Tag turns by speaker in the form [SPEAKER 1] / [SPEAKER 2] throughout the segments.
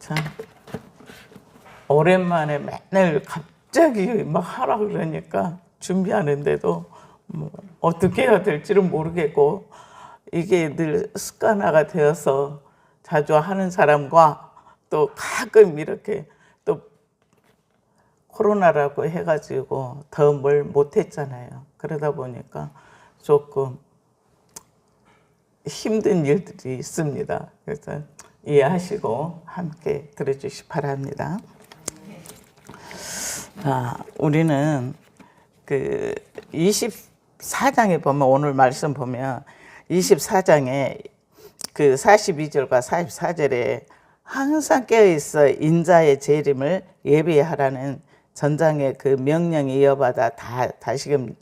[SPEAKER 1] 참 오랜만에 맨날 갑자기 막 하라 그러니까 준비하는데도 뭐 어떻게 해야 될지를 모르겠고, 이게 늘 습관화가 되어서 자주 하는 사람과 또 가끔 이렇게 또 코로나라고 해가지고 더 뭘 못했잖아요. 그러다 보니까 조금 힘든 일들이 있습니다. 그래서 이해하시고 함께 들어주시기 바랍니다. 자, 우리는 그 24장에 보면, 오늘 말씀 보면 24장에 그 42절과 44절에 항상 깨어있어 인자의 재림을 예비하라는 전장의 그 명령이 이어받아 다시금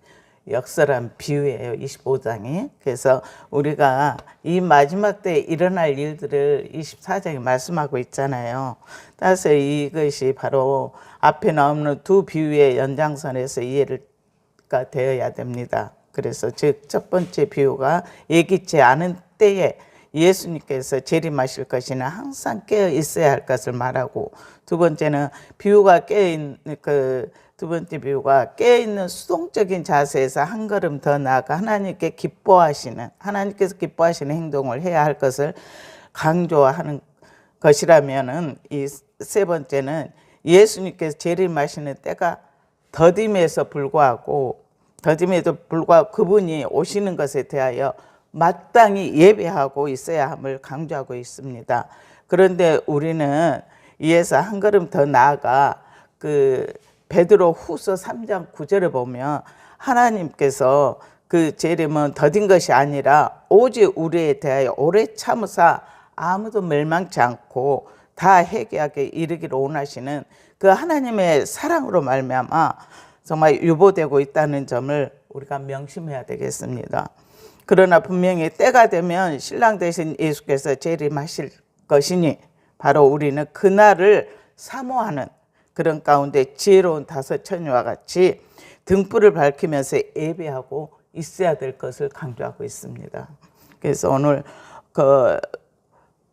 [SPEAKER 1] 역설한 비유예요, 25장이. 그래서 우리가 이 마지막 때 일어날 일들을 24장이 말씀하고 있잖아요. 따라서 이것이 바로 앞에 나오는 두 비유의 연장선에서 이해가 되어야 됩니다. 그래서 즉 첫 번째 비유가 예기치 않은 때에 예수님께서 재림하실 것이나 항상 깨어 있어야 할 것을 말하고, 두 번째는 비유가 두 번째 비유가 깨어있는 수동적인 자세에서 한 걸음 더 나아가 하나님께서 기뻐하시는 행동을 해야 할 것을 강조하는 것이라면은, 이 세 번째는 예수님께서 재림하시는 때가 더딤에도 불구하고 그분이 오시는 것에 대하여 마땅히 예배하고 있어야 함을 강조하고 있습니다. 그런데 우리는 이에서 한 걸음 더 나아가 그 베드로 후서 3장 9절에 보면 하나님께서 그 재림은 더딘 것이 아니라 오직 우리에 대하여 오래 참으사 아무도 멸망치 않고 다 회개하게 이르기를 원하시는 그 하나님의 사랑으로 말미암아 정말 유보되고 있다는 점을 우리가 명심해야 되겠습니다. 그러나 분명히 때가 되면 신랑 되신 예수께서 재림하실 것이니 바로 우리는 그날을 사모하는 그런 가운데 지혜로운 다섯 처녀와 같이 등불을 밝히면서 예배하고 있어야 될 것을 강조하고 있습니다. 그래서 오늘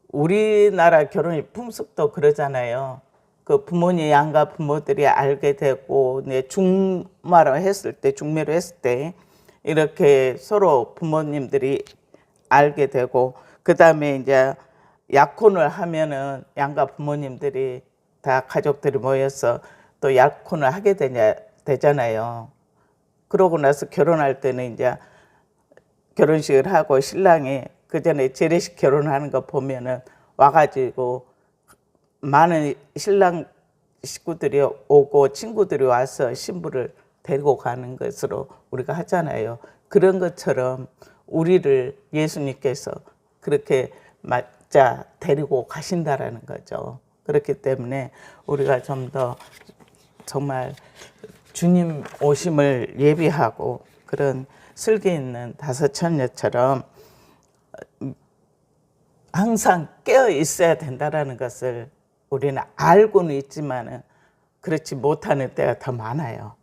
[SPEAKER 1] 우리나라 결혼의 풍습도 그러잖아요. 그 부모님 양가 부모들이 알게 되고 중매로 했을 때 이렇게 서로 부모님들이 알게 되고, 그 다음에 이제 약혼을 하면은 양가 부모님들이 다 가족들이 모여서 또 약혼을 하게 되잖아요. 그러고 나서 결혼할 때는 이제 결혼식을 하고 신랑이 그 전에 재래식 결혼하는 거 보면은 와가지고 많은 신랑 식구들이 오고 친구들이 와서 신부를 데리고 가는 것으로 우리가 하잖아요. 그런 것처럼 우리를 예수님께서 그렇게 맞자 데리고 가신다라는 거죠. 그렇기 때문에 우리가 좀 더 정말 주님 오심을 예비하고 그런 슬기 있는 다섯 처녀처럼 항상 깨어 있어야 된다라는 것을 우리는 알고는 있지만은 그렇지 못하는 때가 더 많아요.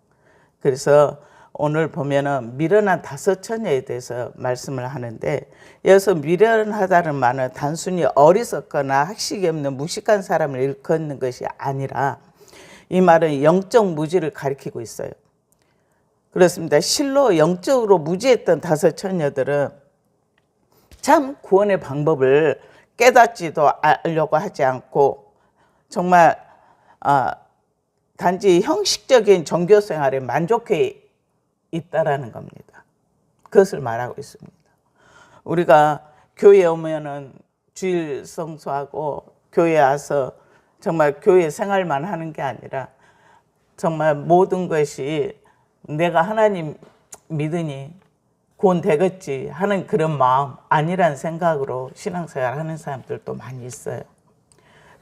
[SPEAKER 1] 그래서 오늘 보면은 미련한 다섯 처녀에 대해서 말씀을 하는데, 여기서 미련하다는 말은 단순히 어리석거나 학식이 없는 무식한 사람을 일컫는 것이 아니라 이 말은 영적 무지를 가리키고 있어요. 그렇습니다. 실로 영적으로 무지했던 다섯 처녀들은 참 구원의 방법을 깨닫지도 않으려고 하지 않고 정말 단지 형식적인 종교 생활에 만족해 있다라는 겁니다. 그것을 말하고 있습니다. 우리가 교회에 오면은 주일 성수하고 교회에 와서 정말 교회 생활만 하는 게 아니라 정말 모든 것이 내가 하나님 믿으니 구원 되겠지 하는 그런 마음 아니란 생각으로 신앙생활 하는 사람들도 많이 있어요.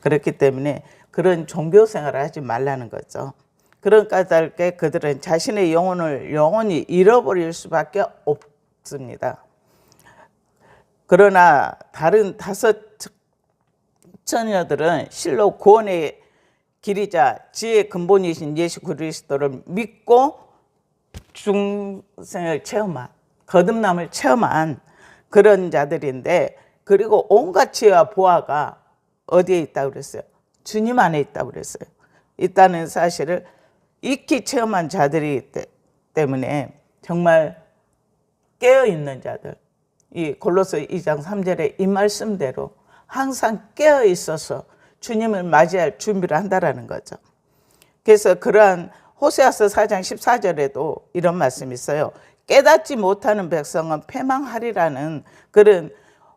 [SPEAKER 1] 그렇기 때문에 그런 종교 생활을 하지 말라는 거죠. 그런 까닭에 그들은 자신의 영혼을 영원히 잃어버릴 수밖에 없습니다. 그러나 다른 다섯 처녀들은 실로 구원의 길이자 지혜의 근본이신 예수 그리스도를 믿고 중생을 체험한, 거듭남을 체험한 그런 자들인데, 그리고 온갖 지혜와 보화가 어디에 있다고 그랬어요? 주님 안에 있다고 그랬어요. 있다는 사실을 익히 체험한 자들이기 때문에 정말 깨어있는 자들, 이 골로새 2장 3절의 이 말씀대로 항상 깨어있어서 주님을 맞이할 준비를 한다라는 거죠. 그래서 그러한 호세아서 4장 14절에도 이런 말씀이 있어요. 깨닫지 못하는 백성은 패망하리라는 그런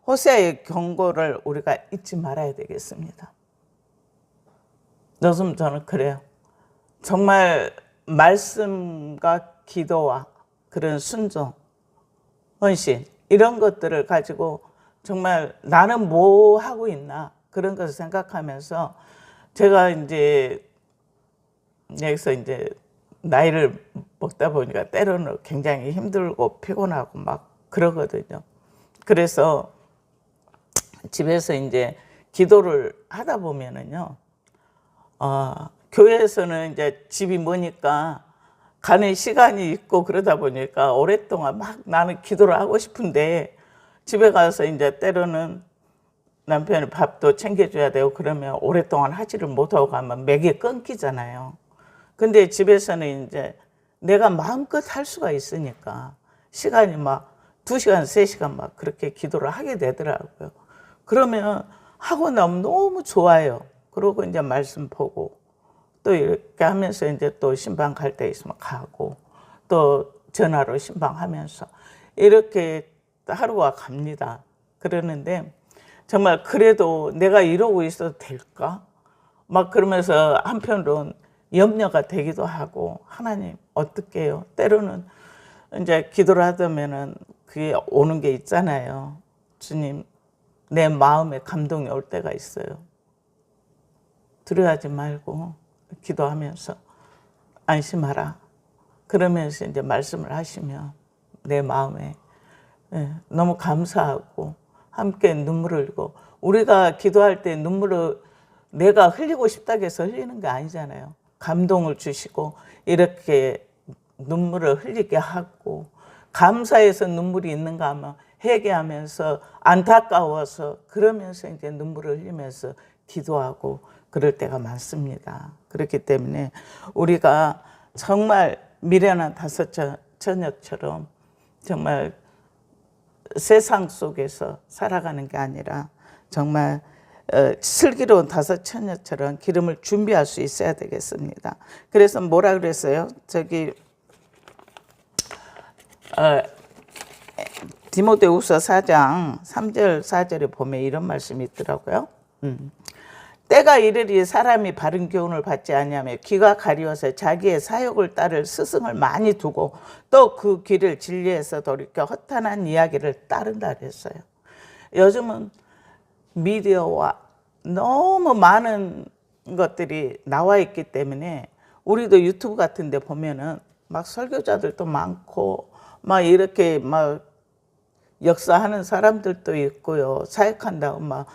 [SPEAKER 1] 호세아의 경고를 우리가 잊지 말아야 되겠습니다. 요즘 저는 그래요. 정말 말씀과 기도와 그런 순종, 헌신 이런 것들을 가지고 정말 나는 뭐 하고 있나 그런 것을 생각하면서 제가 이제 여기서 이제 나이를 먹다 보니까 때로는 굉장히 힘들고 피곤하고 막 그러거든요. 그래서 집에서 이제 기도를 하다 보면은요, 교회에서는 이제 집이 머니까 가는 시간이 있고 그러다 보니까 오랫동안 막 나는 기도를 하고 싶은데 집에 가서 이제 때로는 남편이 밥도 챙겨줘야 되고 그러면 오랫동안 하지를 못하고 가면 맥이 끊기잖아요. 근데 집에서는 이제 내가 마음껏 할 수가 있으니까 시간이 막 2시간, 3시간 막 그렇게 기도를 하게 되더라고요. 그러면 하고 나면 너무 좋아요. 그러고 이제 말씀 보고 또 이렇게 하면서 이제 또 신방 갈 때 있으면 가고 또 전화로 신방하면서 이렇게 하루가 갑니다. 그러는데 정말 그래도 내가 이러고 있어도 될까? 막 그러면서 한편으로는 염려가 되기도 하고 하나님 어떻게 해요? 때로는 이제 기도를 하다면은 그게 오는 게 있잖아요. 주님 내 마음에 감동이 올 때가 있어요. 두려워하지 말고 기도하면서 안심하라. 그러면서 이제 말씀을 하시면 내 마음에 너무 감사하고 함께 눈물을 흘리고 우리가 기도할 때 눈물을 내가 흘리고 싶다고 해서 흘리는 게 아니잖아요. 감동을 주시고 이렇게 눈물을 흘리게 하고 감사해서 눈물이 있는가 하면 회개하면서 안타까워서 그러면서 이제 눈물을 흘리면서 기도하고 그럴 때가 많습니다. 그렇기 때문에 우리가 정말 미련한 다섯 처녀처럼 정말 세상 속에서 살아가는 게 아니라 정말 슬기로운 다섯 처녀처럼 기름을 준비할 수 있어야 되겠습니다. 그래서 뭐라 그랬어요? 저기 디모데후서 4장 3절 4절에 보면 이런 말씀이 있더라고요. 때가 이르리 사람이 바른 교훈을 받지 아니하며 귀가 가리워서 자기의 사욕을 따를 스승을 많이 두고 또 그 귀를 진리에서 돌이켜 허탄한 이야기를 따른다 그랬어요. 요즘은 미디어와 너무 많은 것들이 나와 있기 때문에 우리도 유튜브 같은 데 보면은 막 설교자들도 많고 막 이렇게 막 역사하는 사람들도 있고요. 사역한다고 막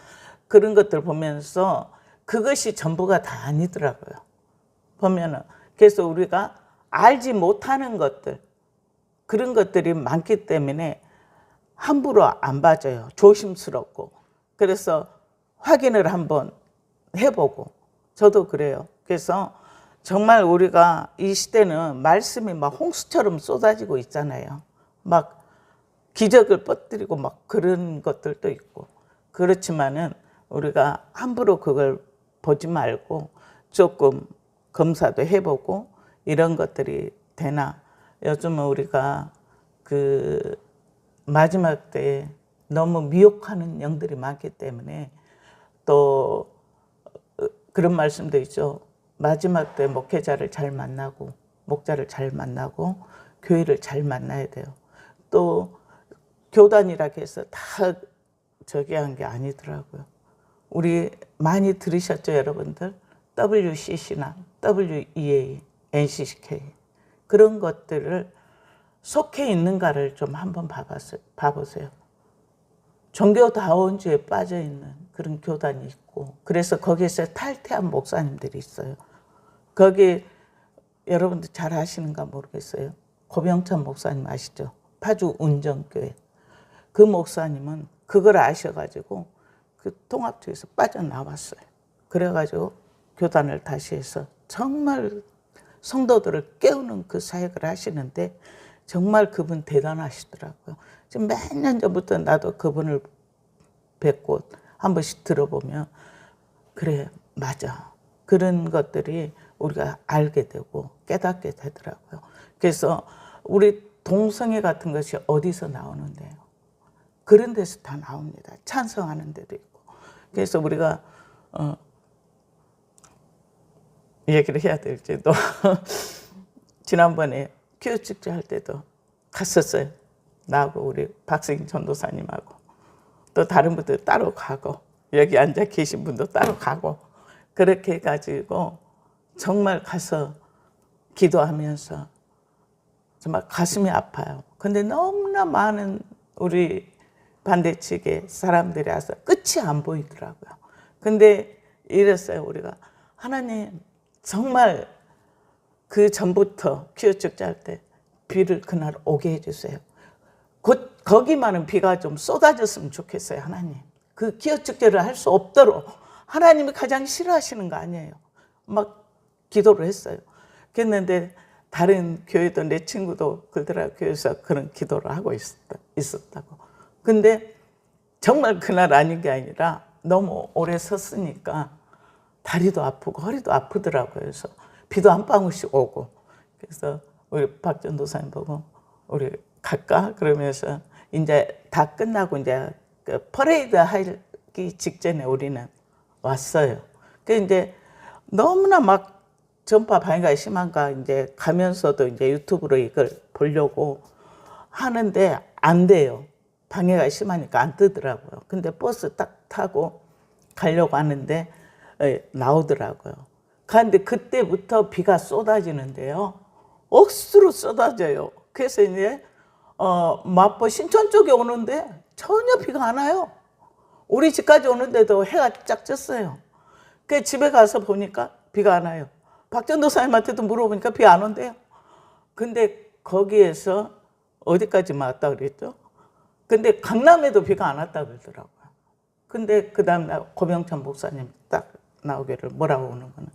[SPEAKER 1] 그런 것들 보면서 그것이 전부가 다 아니더라고요. 보면은 그래서 우리가 알지 못하는 것들 그런 것들이 많기 때문에 함부로 안 봐줘요. 조심스럽고. 그래서 확인을 한번 해보고 저도 그래요. 그래서 정말 우리가 이 시대는 말씀이 막 홍수처럼 쏟아지고 있잖아요. 막 기적을 뻗뜨리고 막 그런 것들도 있고 그렇지만은 우리가 함부로 그걸 보지 말고 조금 검사도 해보고 이런 것들이 되나. 요즘은 우리가 그 마지막 때에 너무 미혹하는 영들이 많기 때문에 또 그런 말씀도 있죠. 마지막 때 목회자를 잘 만나고 목자를 잘 만나고 교회를 잘 만나야 돼요. 또 교단이라고 해서 다 저기 한 게 아니더라고요. 우리 많이 들으셨죠, 여러분들? WCC나 WEA, NCCK 그런 것들을 속해 있는가를 좀 한번 봐보세요. 종교다원주의에 빠져있는 그런 교단이 있고 그래서 거기에서 탈퇴한 목사님들이 있어요. 거기 여러분들 잘 아시는가 모르겠어요. 고병찬 목사님 아시죠? 파주 운정교회. 그 목사님은 그걸 아셔가지고 그 통합교회에서 빠져나왔어요. 그래가지고 교단을 다시 해서 정말 성도들을 깨우는 그 사역을 하시는데 정말 그분 대단하시더라고요. 지금 몇 년 전부터 나도 그분을 뵙고 한 번씩 들어보면 그래 맞아. 그런 것들이 우리가 알게 되고 깨닫게 되더라고요. 그래서 우리 동성애 같은 것이 어디서 나오는데요? 그런 데서 다 나옵니다. 찬성하는 데도 있고. 그래서 우리가 얘기를 해야 될지도 지난번에 교육 축제 할 때도 갔었어요. 나하고 우리 박승희 전도사님하고 또 다른 분들 따로 가고 여기 앉아 계신 분도 따로 가고 그렇게 해가지고 정말 가서 기도하면서 정말 가슴이 아파요. 근데 너무나 많은 우리 반대측의 사람들이 와서 끝이 안 보이더라고요. 근데 이랬어요. 우리가 하나님 정말 그 전부터 퀴어 축제 할 때 비를 그날 오게 해주세요. 곧 거기만은 비가 좀 쏟아졌으면 좋겠어요. 하나님. 그 퀴어 축제를 할 수 없도록 하나님이 가장 싫어하시는 거 아니에요. 막 기도를 했어요. 그랬는데 다른 교회도 내 친구도 그들하고 교회에서 그런 기도를 하고 있었다고. 근데 정말 그날 아닌 게 아니라 너무 오래 섰으니까 다리도 아프고 허리도 아프더라고요. 그래서 비도 한 방울씩 오고. 그래서 우리 박 전도사님 보고 우리 갈까? 그러면서 이제 다 끝나고 이제 그 퍼레이드 하기 직전에 우리는 왔어요. 그 이제 너무나 막 전파 방해가 심한가 이제 가면서도 이제 유튜브로 이걸 보려고 하는데 안 돼요. 방해가 심하니까 안 뜨더라고요. 근데 버스 딱 타고 가려고 하는데 나오더라고요. 그런데 그때부터 비가 쏟아지는데요. 억수로 쏟아져요. 그래서 이제 마포 신촌 쪽에 오는데 전혀 비가 안 와요. 우리 집까지 오는데도 해가 쫙 졌어요. 그 집에 가서 보니까 비가 안 와요. 박 전도사님한테도 물어보니까 비 안 온대요. 근데 거기에서 어디까지 왔다 그랬죠? 근데 강남에도 비가 안 왔다 그러더라고요. 근데 그 다음 날 고병찬 목사님 딱 나오기를 뭐라고 오는 거는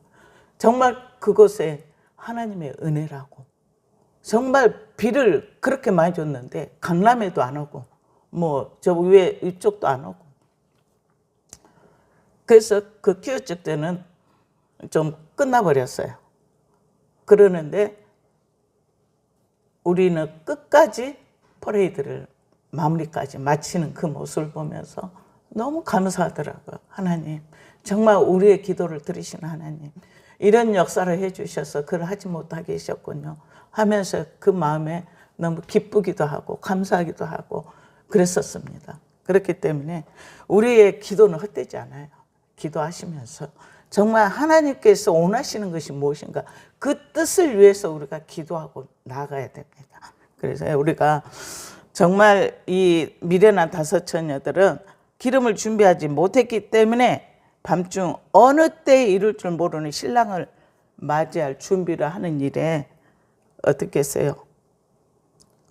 [SPEAKER 1] 정말 그곳에 하나님의 은혜라고 정말 비를 그렇게 많이 줬는데 강남에도 안 오고 뭐 저 위에 이쪽도 안 오고 그래서 그 퀴어축 때는 좀 끝나버렸어요. 그러는데 우리는 끝까지 퍼레이드를 마무리까지 마치는 그 모습을 보면서 너무 감사하더라고요. 하나님 정말 우리의 기도를 들으시는 하나님 이런 역사를 해주셔서 그걸 하지 못하게 하셨군요 하면서 그 마음에 너무 기쁘기도 하고 감사하기도 하고 그랬었습니다. 그렇기 때문에 우리의 기도는 헛되지 않아요. 기도하시면서 정말 하나님께서 원하시는 것이 무엇인가 그 뜻을 위해서 우리가 기도하고 나아가야 됩니다. 그래서 우리가 정말 이 미련한 다섯 처녀들은 기름을 준비하지 못했기 때문에 밤중 어느 때에 이룰 줄 모르는 신랑을 맞이할 준비를 하는 일에 어떻게 했어요?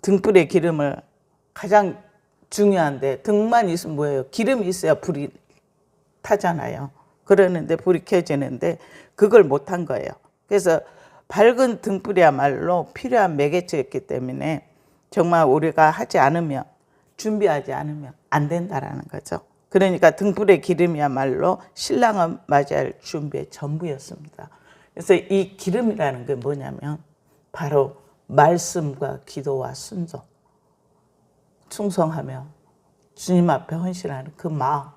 [SPEAKER 1] 등불에 기름을 가장 중요한데 등만 있으면 뭐예요? 기름이 있어야 불이 타잖아요. 그러는데 불이 켜지는데 그걸 못한 거예요. 그래서 밝은 등불이야말로 필요한 매개체였기 때문에 정말 우리가 하지 않으면 준비하지 않으면 안 된다라는 거죠. 그러니까 등불의 기름이야말로 신랑을 맞이할 준비의 전부였습니다. 그래서 이 기름이라는 게 뭐냐면 바로 말씀과 기도와 순종, 충성하며 주님 앞에 헌신하는 그 마음,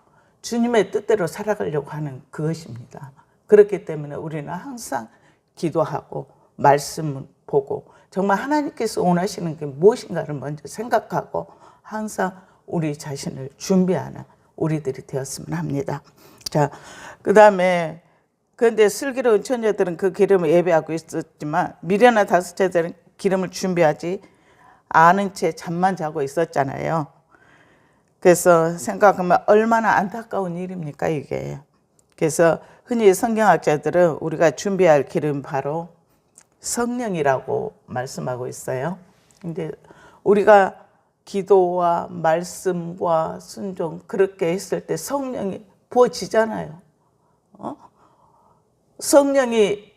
[SPEAKER 1] 주님의 뜻대로 살아가려고 하는 그것입니다. 그렇기 때문에 우리는 항상 기도하고 말씀을 보고 정말 하나님께서 원하시는 게 무엇인가를 먼저 생각하고 항상 우리 자신을 준비하는 우리들이 되었으면 합니다. 자, 그 다음에 그런데 슬기로운 처녀들은 그 기름을 예배하고 있었지만 미련한 다섯 처녀들은 기름을 준비하지 않은 채 잠만 자고 있었잖아요. 그래서 생각하면 얼마나 안타까운 일입니까 이게. 그래서 흔히 성경학자들은 우리가 준비할 기름 바로 성령이라고 말씀하고 있어요. 근데 우리가 기도와 말씀과 순종 그렇게 했을 때 성령이 부어지잖아요. 성령이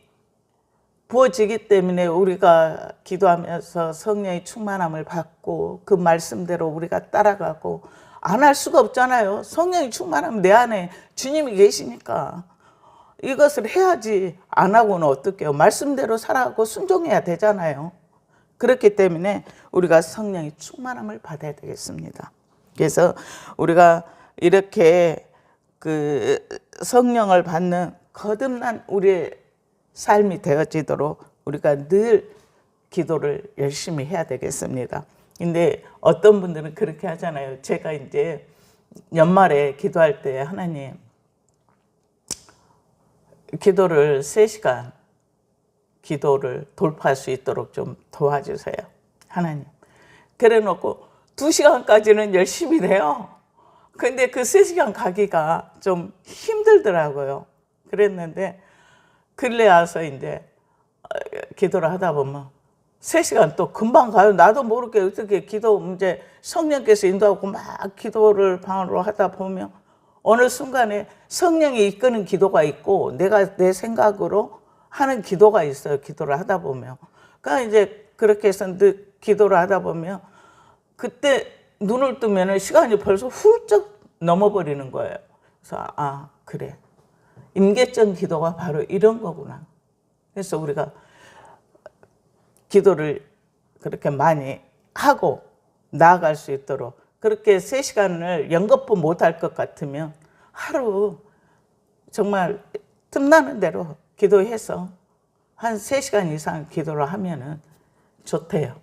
[SPEAKER 1] 부어지기 때문에 우리가 기도하면서 성령의 충만함을 받고 그 말씀대로 우리가 따라가고 안 할 수가 없잖아요. 성령이 충만하면 내 안에 주님이 계시니까 이것을 해야지. 안 하고는 어떡해요. 말씀대로 살아가고 순종해야 되잖아요. 그렇기 때문에 우리가 성령의 충만함을 받아야 되겠습니다. 그래서 우리가 이렇게 그 성령을 받는 거듭난 우리의 삶이 되어지도록 우리가 늘 기도를 열심히 해야 되겠습니다. 근데 어떤 분들은 그렇게 하잖아요. 제가 이제 연말에 기도할 때 하나님 기도를 3시간 기도를 돌파할 수 있도록 좀 도와주세요. 하나님. 그래 놓고 2시간까지는 열심히 돼요. 근데 그 3시간 가기가 좀 힘들더라고요. 그랬는데 근래 와서 이제 기도를 하다 보면 3시간 또 금방 가요. 나도 모르게 어떻게 기도 이제 성령께서 인도하고 막 기도를 방으로 하다 보면 어느 순간에 성령이 이끄는 기도가 있고 내가 내 생각으로 하는 기도가 있어요. 기도를 하다 보면. 그러니까 이제 그렇게 해서 기도를 하다 보면 그때 눈을 뜨면 시간이 벌써 훌쩍 넘어버리는 거예요. 그래서 아 그래. 임계점 기도가 바로 이런 거구나. 그래서 우리가 기도를 그렇게 많이 하고 나아갈 수 있도록 그렇게 3시간을 연거푸 못할 것 같으면 하루 정말 틈나는 대로 기도해서 한 3시간 이상 기도를 하면은 좋대요.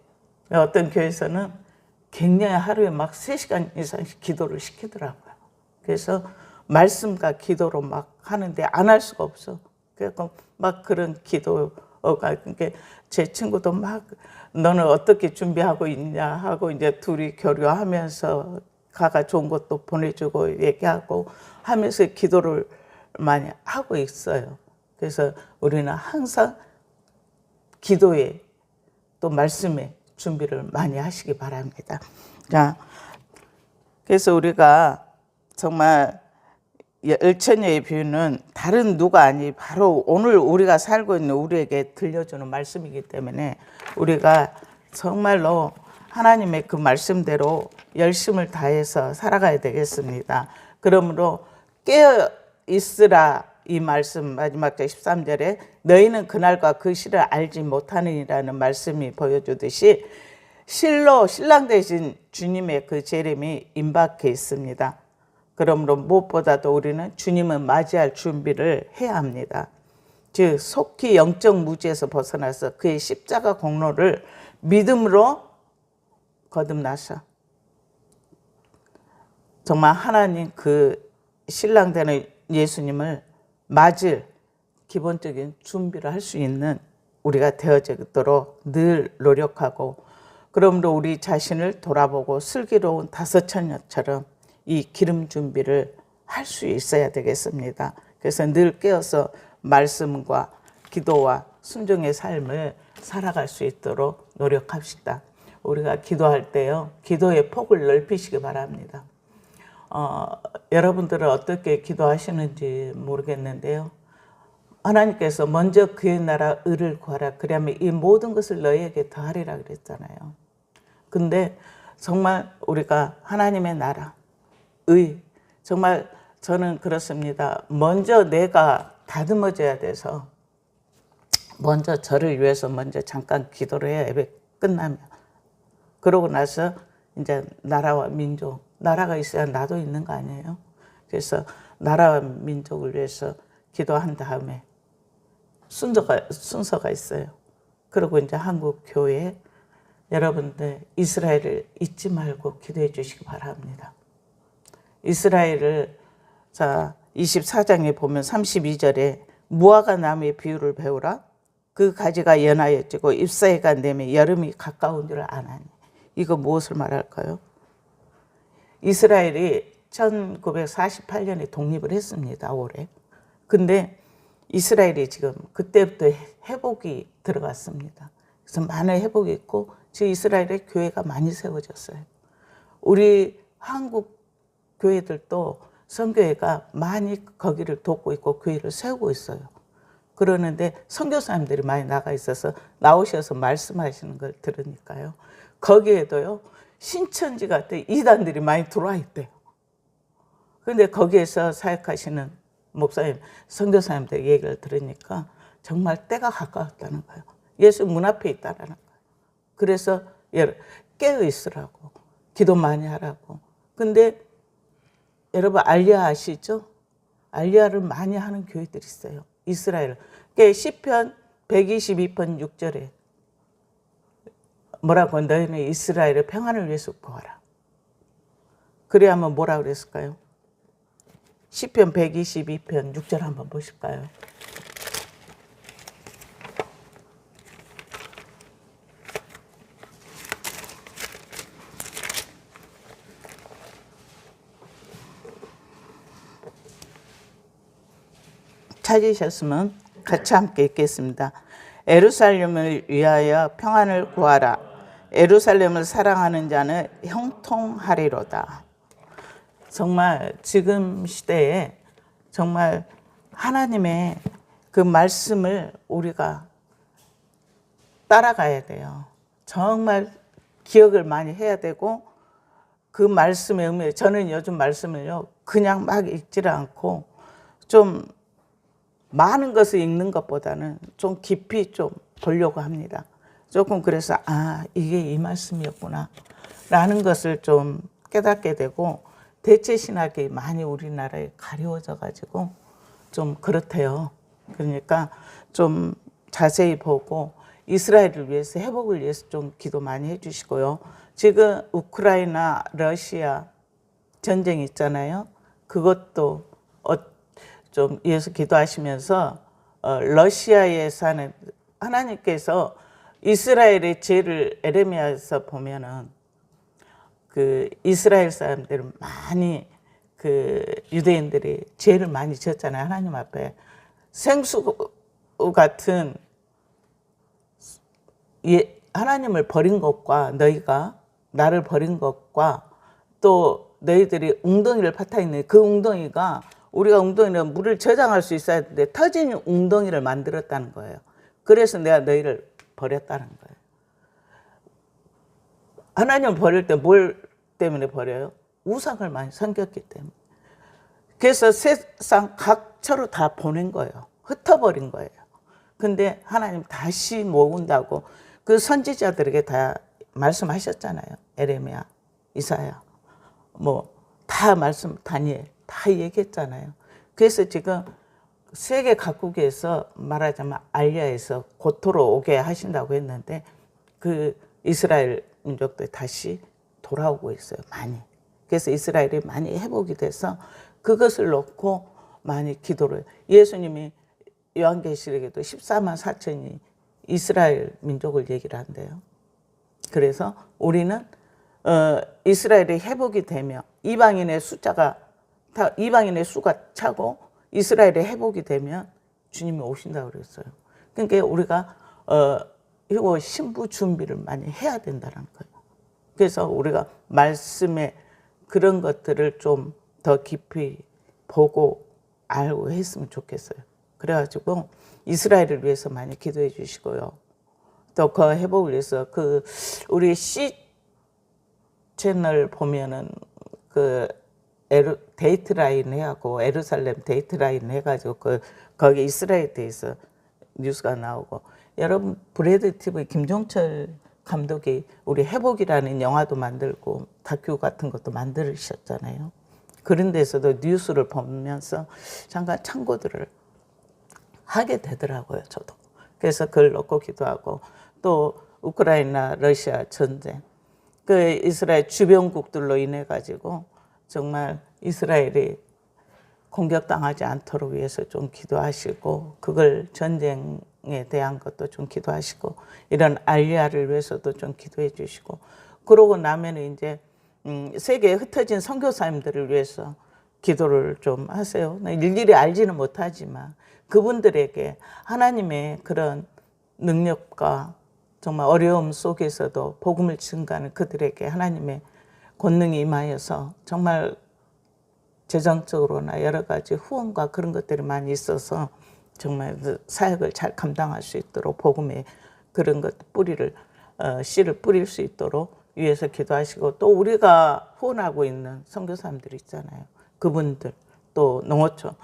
[SPEAKER 1] 어떤 교회에서는 굉장히 하루에 막 3시간 이상씩 기도를 시키더라고요. 그래서 말씀과 기도로 막 하는데 안 할 수가 없어. 그래서 막 그런 기도가 그러니까 제 친구도 막 너는 어떻게 준비하고 있냐 하고 이제 둘이 교류하면서 가가 좋은 것도 보내주고 얘기하고 하면서 기도를 많이 하고 있어요. 그래서 우리는 항상 기도에 또 말씀에 준비를 많이 하시기 바랍니다. 자, 그래서 우리가 정말 열처녀의 비유는 다른 누가 아니 바로 오늘 우리가 살고 있는 우리에게 들려주는 말씀이기 때문에 우리가 정말로 하나님의 그 말씀대로 열심을 다해서 살아가야 되겠습니다. 그러므로 깨어 있으라 이 말씀 마지막 절 13절에 너희는 그날과 그 시를 알지 못하느니라는 말씀이 보여주듯이 실로 신랑 되신 주님의 그 재림이 임박해 있습니다. 그러므로 무엇보다도 우리는 주님을 맞이할 준비를 해야 합니다. 즉 속히 영적 무지에서 벗어나서 그의 십자가 공로를 믿음으로 거듭나서 정말 하나님 그 신랑 되는 예수님을 맞을 기본적인 준비를 할 수 있는 우리가 되어지도록 늘 노력하고 그러므로 우리 자신을 돌아보고 슬기로운 다섯 처녀처럼 이 기름 준비를 할 수 있어야 되겠습니다. 그래서 늘 깨어서 말씀과 기도와 순종의 삶을 살아갈 수 있도록 노력합시다. 우리가 기도할 때요, 기도의 폭을 넓히시기 바랍니다. 여러분들은 어떻게 기도하시는지 모르겠는데요. 하나님께서 먼저 그의 나라 의를 구하라. 그러면 이 모든 것을 너희에게 더하리라 그랬잖아요. 근데 정말 우리가 하나님의 나라, 의, 정말 저는 그렇습니다. 먼저 내가 다듬어져야 돼서 먼저 저를 위해서 먼저 잠깐 기도를 해야 예배 끝나면 그러고 나서 이제 나라와 민족, 나라가 있어야 나도 있는 거 아니에요? 그래서 나라와 민족을 위해서 기도한 다음에 순서가 있어요. 그리고 이제 한국 교회 여러분들 이스라엘을 잊지 말고 기도해 주시기 바랍니다. 이스라엘을 자 24장에 보면 32절에 무화과 나무의 비유를 배우라. 그 가지가 연하여지고 잎사귀가 내매 여름이 가까운 줄 아나니. 이거 무엇을 말할까요? 이스라엘이 1948년에 독립을 했습니다. 올해. 근데 이스라엘이 지금 그때부터 회복이 들어갔습니다. 그래서 많은 회복이 있고 지금 이스라엘에 교회가 많이 세워졌어요. 우리 한국 교회들도 선교회가 많이 거기를 돕고 있고 교회를 세우고 있어요. 그러는데 선교사님들이 많이 나가 있어서 나오셔서 말씀하시는 걸 들으니까요. 거기에도요, 신천지 같은 이단들이 많이 들어와 있대요. 근데 거기에서 사역하시는 목사님, 선교사님들 얘기를 들으니까 정말 때가 가까웠다는 거예요. 예수 문 앞에 있다라는 거예요. 그래서 깨어 있으라고, 기도 많이 하라고. 근데 여러분 알리야 아시죠? 알리야를 많이 하는 교회들이 있어요. 이스라엘. 시편 122편 6절에 뭐라고, 너희는 이스라엘의 평안을 위해서 구하라. 그래야만 뭐라 그랬을까요? 시편 122편 6절 한번 보실까요? 찾으셨으면 같이 함께 읽겠습니다. 예루살렘을 위하여 평안을 구하라. 예루살렘을 사랑하는 자는 형통하리로다. 정말 지금 시대에 정말 하나님의 그 말씀을 우리가 따라가야 돼요. 정말 기억을 많이 해야 되고, 그 말씀의 의미, 저는 요즘 말씀을요 그냥 막 읽지를 않고 좀 많은 것을 읽는 것보다는 좀 깊이 좀 보려고 합니다. 조금 그래서 이게 이 말씀이었구나 라는 것을 좀 깨닫게 되고, 대체 신학이 많이 우리나라에 가려워져 가지고 좀 그렇대요. 그러니까 좀 자세히 보고 이스라엘을 위해서, 회복을 위해서 좀 기도 많이 해주시고요. 지금 우크라이나 러시아 전쟁 있잖아요. 그것도 좀 위해서 기도하시면서 러시아에 사는, 하나님께서 이스라엘의 죄를 에레미야에서 보면은 그 이스라엘 사람들은 많이, 그 유대인들이 죄를 많이 지었잖아요. 하나님 앞에 생수 같은 하나님을 버린 것과, 너희가 나를 버린 것과, 또 너희들이 웅덩이를 파타 있는 그 웅덩이가, 우리가 웅덩이는 물을 저장할 수 있어야 되는데 터진 웅덩이를 만들었다는 거예요. 그래서 내가 너희를 버렸다는 거예요. 하나님을 버릴 때 뭘 때문에 버려요? 우상을 많이 섬겼기 때문에. 그래서 세상 각처로 다 보낸 거예요. 흩어버린 거예요. 근데 하나님 다시 모은다고 그 선지자들에게 다 말씀하셨잖아요. 에레미야, 이사야, 뭐 다 말씀, 다니엘 다 얘기했잖아요. 그래서 지금 세계 각국에서 말하자면 알리야에서 고토로 오게 하신다고 했는데, 그 이스라엘 민족들 다시 돌아오고 있어요. 많이. 그래서 이스라엘이 많이 회복이 돼서 그것을 놓고 많이 기도를 해요. 예수님이 요한계시록에도 14만 4천이 이스라엘 민족을 얘기를 한대요. 그래서 우리는 이스라엘이 회복이 되며 이방인의 숫자가 다, 이방인의 수가 차고 이스라엘이 회복이 되면 주님이 오신다고 그랬어요. 그러니까 우리가 이거 신부 준비를 많이 해야 된다는 거예요. 그래서 우리가 말씀에 그런 것들을 좀 더 깊이 보고 알고 했으면 좋겠어요. 그래가지고 이스라엘을 위해서 많이 기도해 주시고요. 또 그 회복을 위해서 그 우리 C 채널 보면은 그 데이트라인 해갖고 예루살렘 데이트라인 해가지고 거기 이스라엘에 대해서 뉴스가 나오고, 여러분 브래드 TV 김종철 감독이 우리 회복이라는 영화도 만들고 다큐 같은 것도 만드셨잖아요. 그런 데서도 뉴스를 보면서 잠깐 참고들을 하게 되더라고요, 저도. 그래서 그걸 놓고 기도하고, 또 우크라이나 러시아 전쟁, 그 이스라엘 주변국들로 인해 가지고 정말 이스라엘이 공격당하지 않도록 위해서 좀 기도하시고, 그걸 전쟁에 대한 것도 좀 기도하시고, 이런 알리야를 위해서도 좀 기도해 주시고, 그러고 나면 이제 세계에 흩어진 선교사님들을 위해서 기도를 좀 하세요. 일일이 알지는 못하지만 그분들에게 하나님의 그런 능력과 정말 어려움 속에서도 복음을 증가하는 그들에게 하나님의 권능이 임하여서 정말 재정적으로나 여러 가지 후원과 그런 것들이 많이 있어서 정말 그 사역을 잘 감당할 수 있도록 복음의 그런 것 뿌리를 씨를 뿌릴 수 있도록 위해서 기도하시고, 또 우리가 후원하고 있는 선교사님들 있잖아요. 그분들 또 농어촌,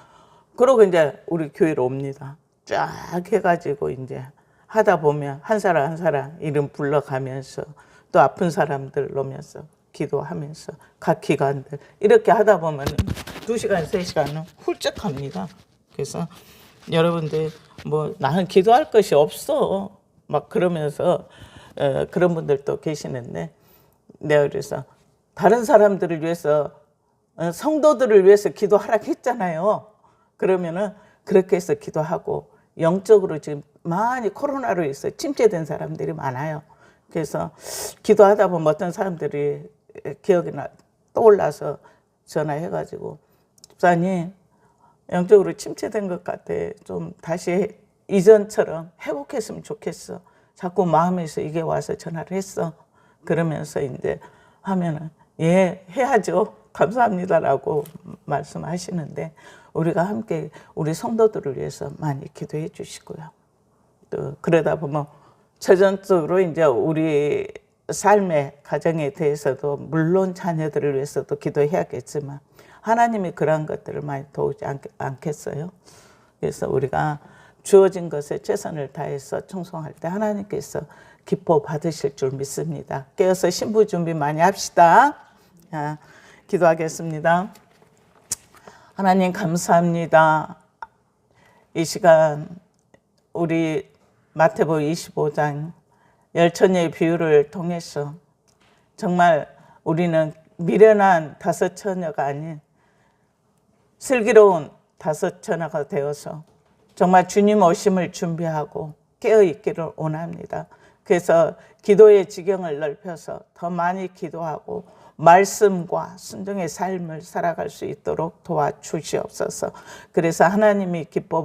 [SPEAKER 1] 그러고 이제 우리 교회로 옵니다. 쫙 해가지고 이제 하다 보면 한 사람 한 사람 이름 불러가면서 또 아픈 사람들 오면서 기도하면서 각 기관들 이렇게 하다 보면 2시간, 3시간은 훌쩍 갑니다. 그래서 여러분들 뭐 나는 기도할 것이 없어 막 그러면서 그런 분들도 계시는데, 내가 그래서 다른 사람들을 위해서 성도들을 위해서 기도하라고 했잖아요. 그러면은 그렇게 해서 기도하고, 영적으로 지금 많이 코로나로 인해서 침체된 사람들이 많아요. 그래서 기도하다 보면 어떤 사람들이 기억이 떠올라서 전화해가지고, 집사님 영적으로 침체된 것 같아. 좀 다시 이전처럼 회복했으면 좋겠어. 자꾸 마음에서 이게 와서 전화를 했어. 그러면서 이제 하면은 예, 해야죠. 감사합니다라고 말씀하시는데, 우리가 함께 우리 성도들을 위해서 많이 기도해 주시고요. 또 그러다 보면 최전적으로 이제 우리 삶의 가정에 대해서도 물론 자녀들을 위해서도 기도해야겠지만 하나님이 그러한 것들을 많이 도우지 않겠어요? 그래서 우리가 주어진 것에 최선을 다해서 충성할 때 하나님께서 기뻐 받으실 줄 믿습니다. 깨어서 신부 준비 많이 합시다. 자, 기도하겠습니다. 하나님 감사합니다. 이 시간 우리 마태복음 25장 열처녀의 비유를 통해서 정말 우리는 미련한 5처녀가 아닌 슬기로운 5처녀가 되어서 정말 주님 오심을 준비하고 깨어있기를 원합니다. 그래서 기도의 지경을 넓혀서 더 많이 기도하고 말씀과 순종의 삶을 살아갈 수 있도록 도와주시옵소서. 그래서 하나님이 기뻐